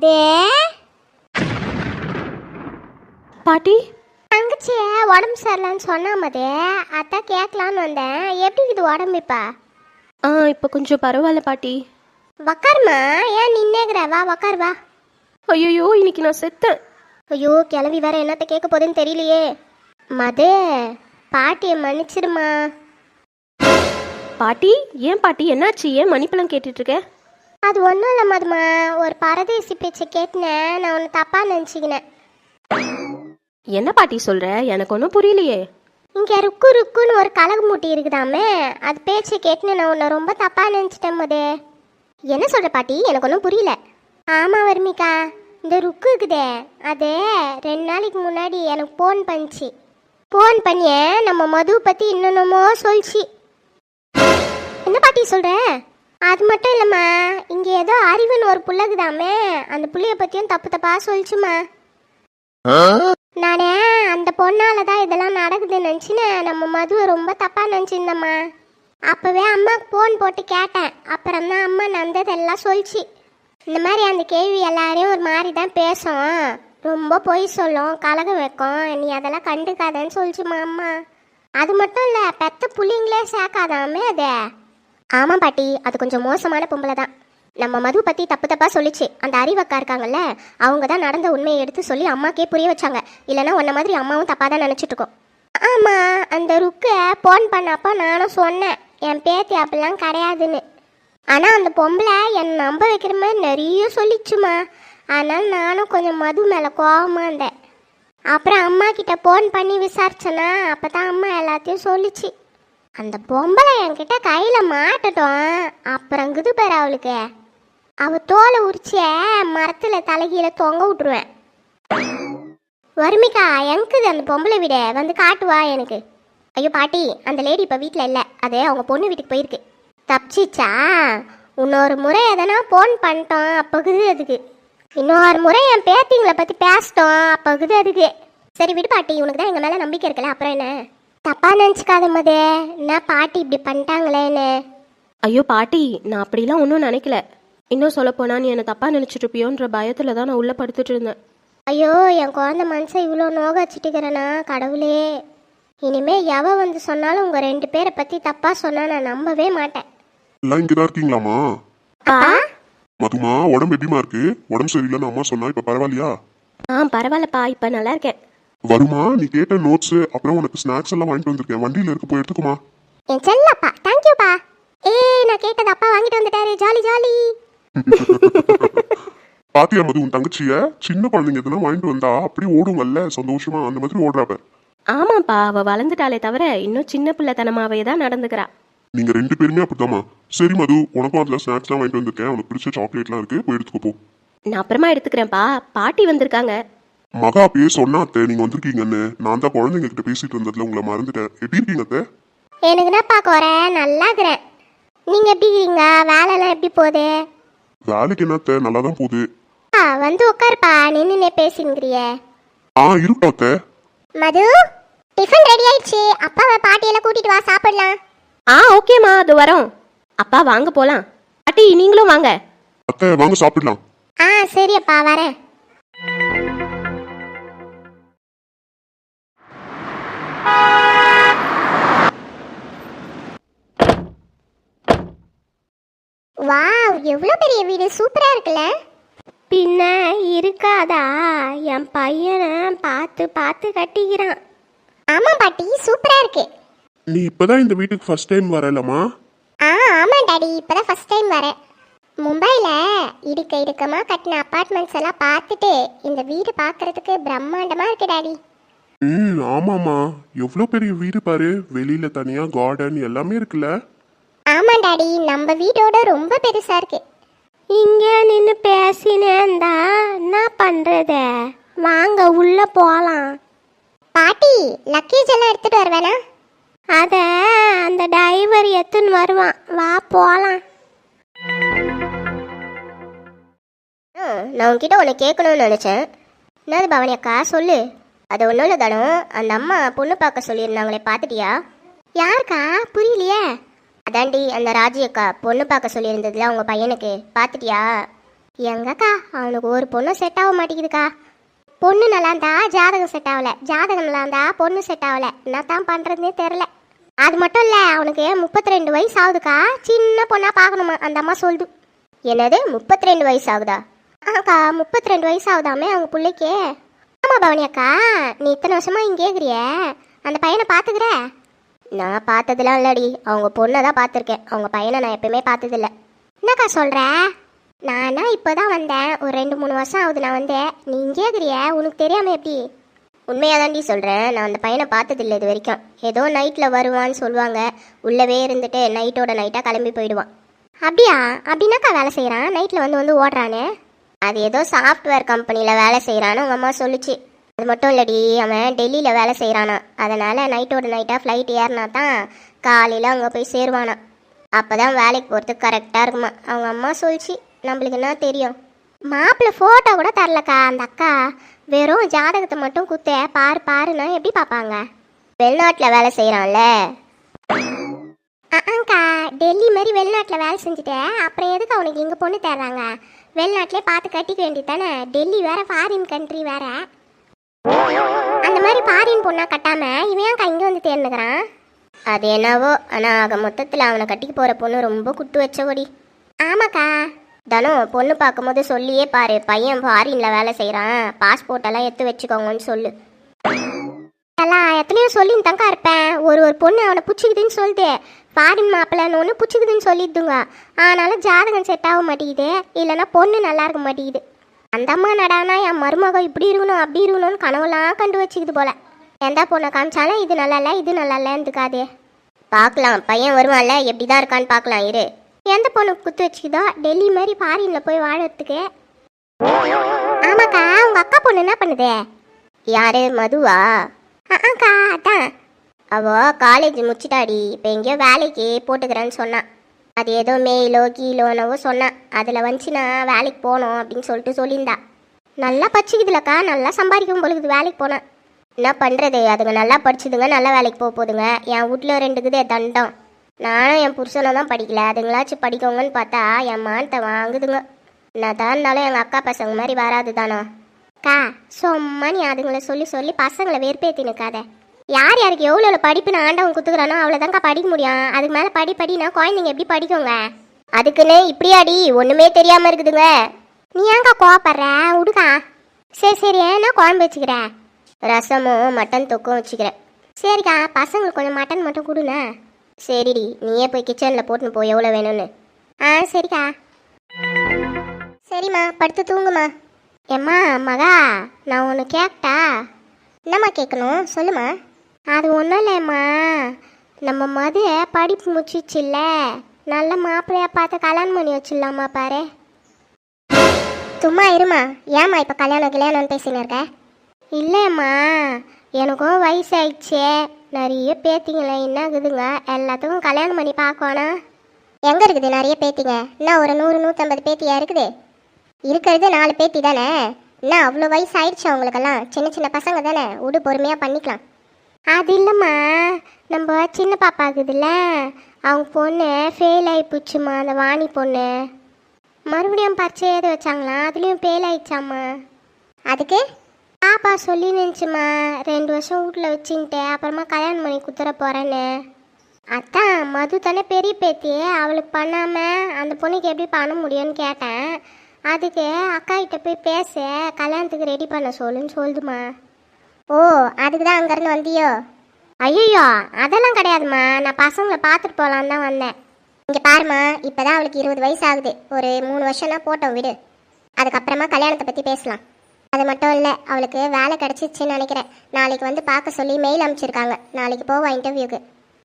மதே பாட்டி தங்கச்சிய உடம்பு சரியில்லைன்னு சொன்னா மதே, அதான் கேட்கலான்னு வந்தேன். எப்படி இது உடம்புப்பா? இப்போ கொஞ்சம் பரவாயில்ல பாட்டி. உக்காருமா, ஏன் நின்னேங்கிற? வா உக்காரு வா. ஐயோ இன்னைக்கு நான் செத்தேன். ஐயோ கிளவி வேற என்னத்த கேட்க போதுன்னு தெரியலையே. மதே, பாட்டியை மன்னிச்சிருமா. பாட்டி ஏன் பாட்டி என்னாச்சு? ஏன் மன்னிப்பெல்லாம் கேட்டுட்டு இருக்க? அது ஒன்றும் இல்லை மதுமா, ஒரு பரதேசி பேச்சை கேட்டினேன், நான் ஒன்று தப்பாக நினச்சிக்கினேன். என்ன பாட்டி சொல்ற? எனக்கு ஒன்றும் புரியலையே. இங்கே ருக்கு ருக்குன்னு ஒரு கலகு மூட்டி இருக்குதாமே, அது பேச்சை கேட்டுன்னு நான் உன்னை ரொம்ப தப்பாக நினச்சிட்டேன் மதே. என்ன சொல்கிற பாட்டி? எனக்கு ஒன்றும் புரியல. ஆமாம் வர்மிகா, இந்த ருக்கு இருக்குதே, அது 2 நாளைக்கு முன்னாடி எனக்கு ஃபோன் பண்ணிச்சு. ஃபோன் பண்ணிய நம்ம மது பற்றி இன்னொன்னமோ சொல்லிச்சு. என்ன பாட்டி சொல்கிற? அது மட்டும் இல்லைம்மா, இங்கே ஏதோ அறிவுன்னு ஒரு புள்ளகுதாமே, அந்த புள்ளைய பற்றியும் தப்பு தப்பாக சொல்லிச்சுமா. நானே அந்த பொண்ணால தான் இதெல்லாம் நடக்குதுன்னு நினச்சின்னு நம்ம மதுவை ரொம்ப தப்பாக நினச்சிருந்தம்மா. அப்போவே அம்மாவுக்கு ஃபோன் போட்டு கேட்டேன். அப்புறம் தான் அம்மா நடந்ததெல்லாம் சொல்லிச்சு. இந்த மாதிரி அந்த கேள்வி எல்லாரையும் ஒரு மாதிரி தான் பேசும், ரொம்ப பொய் சொல்லும், கலகம் வைக்கும், நீ அதெல்லாம் கண்டுக்காதன்னு சொல்லிச்சுமா அம்மா. அது மட்டும் இல்லை, பெத்த புள்ளிங்களே சேர்க்காதாமே அது. ஆமாம் பாட்டி, அது கொஞ்சம் மோசமான பொம்பளை தான். நம்ம மது பற்றி தப்பு தப்பாக சொல்லிச்சு. அந்த அறிவக்கா இருக்காங்கல்ல, அவங்க தான் நடந்த உண்மையை எடுத்து சொல்லி அம்மாக்கே புரிய வச்சாங்க. இல்லைன்னா உன்ன மாதிரி அம்மாவும் தப்பாக தான் நினச்சிட்டு இருக்கோம். ஆமாம், அந்த ருக்கை ஃபோன் பண்ணப்போ நானும் சொன்னேன், என் பேத்தி அப்படிலாம் கிடையாதுன்னு. ஆனால் அந்த பொம்பளை என்னை நம்ப வைக்கிற மாதிரி நிறைய சொல்லிச்சுமா. அதனால் நானும் கொஞ்சம் மது மேலே கோவமாக இருந்தேன். அப்புறம் அம்மா கிட்ட ஃபோன் பண்ணி விசாரிச்சேன்னா அப்போ தான் அம்மா எல்லாத்தையும் சொல்லிச்சு. அந்த பொம்பளை என்கிட்ட கையில் மாட்டட்டும், அப்புறங்குது பேர் அவளுக்கு. அவள் தோலை உரிச்சிய மரத்தில் தலைகீழ தொங்க விட்டுருவேன். வர்மிகா, எங்குது அந்த பொம்பளை விட வந்து காட்டுவா எனக்கு. ஐயோ பாட்டி, அந்த லேடி இப்போ வீட்டில் இல்லை, அது அவங்க பொண்ணு வீட்டுக்கு போயிருக்கு. தப்பிச்சிச்சா? இன்னொரு முறை எதனா ஃபோன் பண்ணிட்டோம் அப்போகுது அதுக்கு. இன்னொரு முறை என் பேத்திங்களை பற்றி பேசிட்டோம் அப்போகுது அதுக்கு. சரி விடு பாட்டி, உனக்கு தான் எங்கள் மேலே நம்பிக்கை இருக்குல்ல, அப்புறம் என்ன? தப்பாக நினச்சிக்காத மதே, என்ன பாட்டி இப்படி பண்ணிட்டாங்களேன்னு. ஐயோ பாட்டி, நான் அப்படிலாம் ஒன்றும் நினைக்கல. இன்னும் சொல்லப்போனா நீ என்னை தப்பாக நினச்சிட்டு இருப்பியோன்ற பயத்தில் தான் நான் உள்ளே படுத்துட்டு இருந்தேன். ஐயோ, என் குழந்தை மனசை இவ்வளோ நோக வச்சுட்டுக்கிறேனா கடவுளே. இனிமே எவ வந்து சொன்னாலும் உங்கள் 2 பேரை பற்றி தப்பாக சொன்னால் நான் நம்பவே மாட்டேன். எல்லாம் இங்கே தான் இருக்கீங்களாமா? அப்பா மதுமா, உடம்பு எப்படிமா இருக்கு? உடம்பு சரியில்லைன்னு அம்மா சொன்னா, இப்போ பரவாயில்லையா? பரவாயில்லப்பா, இப்போ நல்லா இருக்கேன். வருமா, நீ கேட்ட நோட்ஸ் அப்புறம் உனக்கு ஸ்நாக்ஸ் எல்லாம் வாங்கிட்டு வந்திருக்கேன், வண்டியில் இருக்கு, போய் எடுத்துக்குமா. என் செல்லப்பா, தேங்க்யூப்பா. நான் கேட்டது அப்பா வாங்கிட்டு வந்துட்டாரு, ஜாலி ஜாலி. பாத்தியா மது, உன் தங்கச்சிய சின்ன குழந்தைங்க எதுனா வாங்கிட்டு வந்தா அப்படி ஓடுங்கல்ல சந்தோஷமா, அந்த மாதிரி ஓடுறாப்ப. ஆமாப்பா, அவள் வளர்ந்துட்டாலே தவிர இன்னும் சின்ன பிள்ளைத்தனமாவே தான் நடந்துக்கிறா. நீங்க 2 பேருமே அப்படித்தாமா. சரி மது, உனக்கும் அதுல ஸ்நாக்ஸ்லாம் வாங்கிட்டு வந்திருக்கேன், உனக்கு பிடிச்ச சாக்லேட்லாம் இருக்கு, போய் எடுத்துக்கோ போ. நான் அப்புறமா எடுத்துக்கிறேன்ப்பா. பாட்டி வந்திருக்காங்க. மகா அப்பயே சொன்னா அத்தை நீங்க வந்திருக்கீங்கன்னு. நான் தான் குழந்தைங்க கிட்ட பேசிட்டு இருந்ததுல உங்களை மறந்துட்டேன். எப்படி இருக்கீங்க அத்தை? எனக்கு என்னப்பா குறை, நல்லா இருக்கிறேன். நீங்கள் எப்படி இருக்கீங்க? வேலைலாம் எப்படி போகுது? வேலைக்கு என்ன அத்தை, நல்லா தான் போகுது. வந்து உட்காருப்பா, நின்று பேசுங்கிறிய. இருக்கா அத்தை. மது, டிஃபன் ரெடி ஆயிடுச்சு, அப்பாவை பாட்டியெல்லாம் கூட்டிட்டு வா, சாப்பிடலாம். ஓகேம்மா, அது வரோம். அப்பா வாங்க போலாம். பாட்டி நீங்களும் வாங்க. அத்தை வாங்க சாப்பிடலாம். சரி அப்பா, வரேன். வாவ், எவ்வளோ பெரிய வீடு, சூப்பரா இருக்குல்ல? பின்ன இருக்காதா, என் பையனை பார்த்து பார்த்து கட்டிக்கிறான். ஆமா பாட்டி, சூப்பரா இருக்கு. நீ இப்பதான் இந்த வீட்டுக்கு ஃபர்ஸ்ட் டைம் வரலமா? ஆமா டாடி, இப்பதான் ஃபர்ஸ்ட் டைம் வரேன். மும்பைல இடுக்கமா கட்டின அபார்ட்மெண்ட்ஸ் எல்லாம் பார்த்துட்டு இந்த வீடு பார்க்கறதுக்கு பிரம்மாண்டமா இருக்கு டாடி. ஆமாமா, எவ்வளோ பெரிய வீடு பாரு, வெளியில தனியா கார்டன் எல்லாமே இருக்குல்ல. ஆமா டாடி, நம்ம வீடோட ரொம்ப பெருசா இருக்கு. இங்க நின்று பேசினேந்தா என்ன பண்றது? வாங்க உள்ள போலாம். பாட்டி, லக்கேஜ் எல்லாம் எடுத்துட்டு வருவேனா? அத அந்த டிரைவர் எடுத்துன்னு வருவான், வா போலாம். நான் உன்கிட்ட உன்னை கேட்கணும்னு நினைச்சேன். என்னது பவானி அக்கா, சொல்லு. அது ஒன்றும் இல்லை தானோ, அந்த அம்மா பொண்ணு பார்க்க சொல்லியிருந்தாங்களே, பார்த்துட்டியா? யாருக்கா, புரியலையே. அதாண்டி அந்த ராஜி அக்கா பொண்ணு பார்க்க சொல்லியிருந்ததுல அவங்க பையனுக்கு, பார்த்துட்டியா? எங்கக்கா அவனுக்கு ஒரு பொண்ணு செட் ஆக மாட்டேங்குதுக்கா. பொண்ணு நல்லா இருந்தா ஜாதகம் செட் ஆகல, ஜாதகம் நல்லா இருந்தா பொண்ணு செட் ஆகல. என்ன தான் பண்ணுறதுனே தெரில. அது மட்டும் இல்லை, அவனுக்கு 32 வயசு ஆகுதுக்கா. சின்ன பொண்ணாக பார்க்கணுமா அந்த அம்மா சொல்லுது. என்னது 32 வயசு ஆகுதா? ஆக்கா 32 வயசு ஆகுதாமே அவங்க பிள்ளைக்கு. ஆமாம் பவனி அக்கா, நீ இத்தனை வருஷமா இங்கே கேட்குறிய, அந்த பையனை பார்த்துக்கிற? நான் பார்த்ததுலாம் இல்லடி, அவங்க பொண்ணை தான் பார்த்துருக்கேன். அவங்க பையனை நான் எப்பயுமே பார்த்ததில்ல. என்னக்கா சொல்கிற? நானா இப்போ தான் வந்தேன், ஒரு 2-3 வருஷம் ஆகுது நான் வந்தேன். நீ இங்கே கேட்குறிய, உனக்கு தெரியாமல் எப்படி? உண்மையாக தாண்டி சொல்கிறேன், நான் அந்த பையனை பார்த்ததில்லை இது வரைக்கும். ஏதோ நைட்டில் வருவான்னு சொல்லுவாங்க, உள்ளவே இருந்துட்டு நைட்டோட நைட்டாக கிளம்பி போயிடுவான். அப்படியா? அப்படின்னாக்கா வேலை செய்கிறான், நைட்டில் வந்து ஓடுறானே? அது ஏதோ சாஃப்ட்வேர் கம்பெனியில் வேலை செய்கிறான்னு உங்கள் அம்மா சொல்லிச்சு. அது மட்டும் இல்லடி, அவன் டெல்லியில் வேலை செய்கிறானா, அதனால் நைட்டோட நைட்டாக ஃப்ளைட் ஏறினா தான் காலையில் அங்கே போய் சேருவானா. அப்போ தான் வேலைக்கு போகிறதுக்கு கரெக்டாக இருக்குமா. அவங்க அம்மா சொல்லிச்சு, நம்மளுக்கு என்ன தெரியும். மாப்பிள்ளை ஃபோட்டோ கூட தரலக்கா அந்த அக்கா, வெறும் ஜாதகத்தை மட்டும் குத்த பாருன்னா எப்படி பார்ப்பாங்க? வெளிநாட்டில் வேலை செய்கிறான்ல. ஆக்கா டெல்லி மாதிரி வெளிநாட்டில் வேலை செஞ்சுட்டேன், அப்புறம் எதுக்கு அவனுக்கு இங்கே பொண்ணு தர்றாங்க? வெளிநாட்டிலே பார்த்து கட்டிக்க வேண்டியது தானே. டெல்லி வேற ஃபாரின் கண்ட்ரி வேற. அந்த மாதிரி ஃபாரின் பொண்ணா கட்டாம இவன் ஏன்க்கா இங்கே வந்து தேர்ந்துக்கிறான்? அது என்னவோ, ஆனால் ஆக மொத்தத்தில் அவனை கட்டிக்கு போகிற பொண்ணு ரொம்ப குட்டு வச்சபடி. ஆமாக்கா, தனம் பொண்ணு பார்க்கும்போது சொல்லியே பாரு, பையன் ஃபாரினில் வேலை செய்கிறான், பாஸ்போர்ட்டெல்லாம் எடுத்து வச்சுக்கோங்கன்னு சொல்லு. எல்லாம் எத்தனையோ சொல்லின்னு தாங்க்கா இருப்பேன். ஒரு பொண்ணு அவனை பிடிச்சிக்குதுன்னு சொல்லிட்டு ஃபாரின் மாப்பிள்ளைன்னு ஒன்று பிடிச்சிக்குதுன்னு சொல்லிடுதுங்க. ஆனாலும் ஜாதகம் செட் ஆக மாட்டேங்குது, இல்லைன்னா பொண்ணு நல்லா இருக்க மாட்டேங்குது. அந்த அம்மா நடானா என் மருமகம் இப்படி இருக்கணும் அப்படி இருக்கணும்னு கனவுலாம் கண்டு வச்சுக்குது போல. எந்த பொண்ணை காமிச்சாலும் இது நல்லா இல்லை இது நல்லா இல்லைன்னுக்காதே. பார்க்கலாம், பையன் வருவான்ல, எப்படி தான் இருக்கான்னு பார்க்கலாம் இரு. எந்த பொண்ணு குத்து வச்சுக்குதோ டெல்லி மாதிரி ஃபாரினில் போய் வாழறதுக்கு. ஆமாக்கா, உங்கள் அக்கா பொண்ணு என்ன பண்ணுது? யாரு, மதுவா? ஆக்கா அதான், அவள் காலேஜ் முடிச்சிட்டாடி, இப்போ எங்கேயோ வேலைக்கு போட்டுக்கிறேன்னு சொன்னான். அது ஏதோ மெயிலோ கீழோனவோ சொன்னான், அதில் வந்துச்சுன்னா வேலைக்கு போகணும் அப்படின்னு சொல்லிட்டு சொல்லியிருந்தா. நல்லா படிச்சுக்குதுலக்கா, நல்லா சம்பாதிக்கும் பொழுது வேலைக்கு போனேன். என்ன பண்ணுறது, அதுங்க நல்லா படிச்சுதுங்க, நல்லா வேலைக்கு போகுதுங்க. என் வீட்டில் 2 இருக்குதே தண்டம். நானும் என் புருஷனை தான் படிக்கல, அதுங்களாச்சும் படிக்கோங்கன்னு பார்த்தா என் மானத்தை வாங்குதுங்க. என்ன தான் இருந்தாலும் எங்கள் அக்கா பசங்க மாதிரி வராது தானோ. அக்கா சும்மா நீ அதுங்களை சொல்லி சொல்லி பசங்களை வெறுப்பேற்றி நிற்காத. யார் யாருக்கு எவ்வளோ படிப்புன்னு ஆண்டவன் குத்துக்கிறானோ அவ்வளோதான்க்கா படிக்க முடியும். அதுக்கு மேலே படினா குழந்தைங்க எப்படி படிக்குங்க? அதுக்குன்னு இப்படியாடி ஒன்றுமே தெரியாமல் இருக்குதுங்க. நீ ஏங்க்கா கோவப்படுற? விடுக்கா. சரி ஏன்னா குழம்பு வச்சுக்கிறேன், ரசமும் மட்டன் தொக்கும் வச்சுக்கிறேன். சரிக்கா, பசங்களுக்கு கொஞ்சம் மட்டன் மட்டும் கொடுண்ணே. சரிடி, நீயே போய் கிச்சனில் போட்டுன்னு போ எவ்வளோ வேணும்னு. சரிக்கா. சரிம்மா, படுத்து தூங்குமா. ஏம்மா மகா, நான் ஒன்று கேட்டா? என்னம்மா கேட்கணும், சொல்லுமா. அது ஒன்றும் இல்லைம்மா, நம்ம மது படிப்பு முடிச்சிச்சில்ல, நல்ல மாப்பிள்ளையா பார்த்து கல்யாணம் பண்ணி வச்சிடலாமா பாரு. சும்மா இருமா, ஏம்மா இப்போ கல்யாணம்னு பேசின்னு இருக்க? இல்லைம்மா, எனக்கும் வயசாயிடுச்சு, நிறைய பேத்திங்களே என்ன இருக்குதுங்க, எல்லாத்துக்கும் கல்யாணம் பண்ணி பார்க்கணும். எங்கே இருக்குது நிறைய பேத்திங்க? என்ன ஒரு 100-150 பேத்தியா இருக்குது? இருக்கிறது 4 பேத்தி தானே. என்ன அவ்வளோ வயசு ஆயிடுச்சு அவங்களுக்கெல்லாம்? சின்ன பசங்க தானே, விடு பொறுமையாக பண்ணிக்கலாம். அது இல்லைம்மா, நம்ம சின்ன பாப்பா இருக்குதுல்ல, அவங்க பொண்ணு ஃபெயில் ஆகி போச்சுமா. அந்த வாணி பொண்ணு மறுபடியும் பரிச்சை ஏது வச்சாங்களாம், அதுலேயும் ஃபெயில் ஆயிடுச்சாம்மா. அதுக்கு பாப்பா சொல்லி நினச்சிம்மா, 2 வருஷம் வீட்டில் வச்சுக்கிட்டு அப்புறமா கல்யாணம் பண்ணி குத்துற போகிறேன்னு. அதான் மது தானே பெரிய பேத்தி, அவளுக்கு பண்ணாமல் அந்த பொண்ணுக்கு எப்படி பண்ண முடியும்னு கேட்டேன். அதுக்கு அக்கா கிட்ட போய் பேச கல்யாணத்துக்கு ரெடி பண்ண சொல்லுன்னு சொல்லுதுமா. ஓ, அதுக்கு தான் அங்கேருந்து வந்தியோ? ஐயோ அதெல்லாம் கிடையாதுமா, நான் பசங்களை பார்த்துட்டு போகலான்னு தான் வந்தேன். இங்கே பாருமா, இப்போ தான் அவளுக்கு 20 வயசு ஆகுது, ஒரு 3 வருஷம்னா போட்டோம் விடு, அதுக்கப்புறமா கல்யாணத்தை பற்றி பேசலாம். அது மட்டும் இல்லை, அவளுக்கு வேலை கிடச்சிச்சின்னு நினைக்கிறேன். நாளைக்கு வந்து பார்க்க சொல்லி மெயில் அனுப்பிச்சிருக்காங்க, நாளைக்கு போவா இன்டர்வியூக்கு.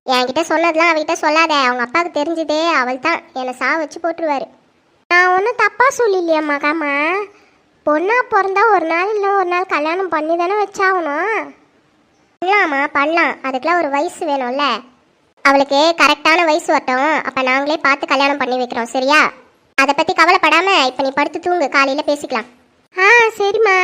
என்கிட்ட சொன்னதெல்லாம் அவகிட்ட சொல்லாத, அவங்க அப்பாவுக்கு தெரிஞ்சுதே அவள் தான் என்னை வச்சு போட்டுருவாரு. நான் ஒன்றும் தப்பாக சொல்லலையா மகாமா, பொண்ணா பிறந்தா ஒரு நாள் இல்லை ஒரு நாள் கல்யாணம் பண்ணி தானே வச்சாகணும். பண்ணலாமா, பண்ணலாம், அதுக்கெலாம் ஒரு வயசு வேணும்ல. அவளுக்கு கரெக்டான வயசு வரட்டும், அப்போ நாங்களே பார்த்து கல்யாணம் பண்ணி வைக்கிறோம், சரியா? அதை பற்றி கவலைப்படாமல் இப்போ நீ படுத்து தூங்கு, காலையில் பேசிக்கலாம். சரிம்மா.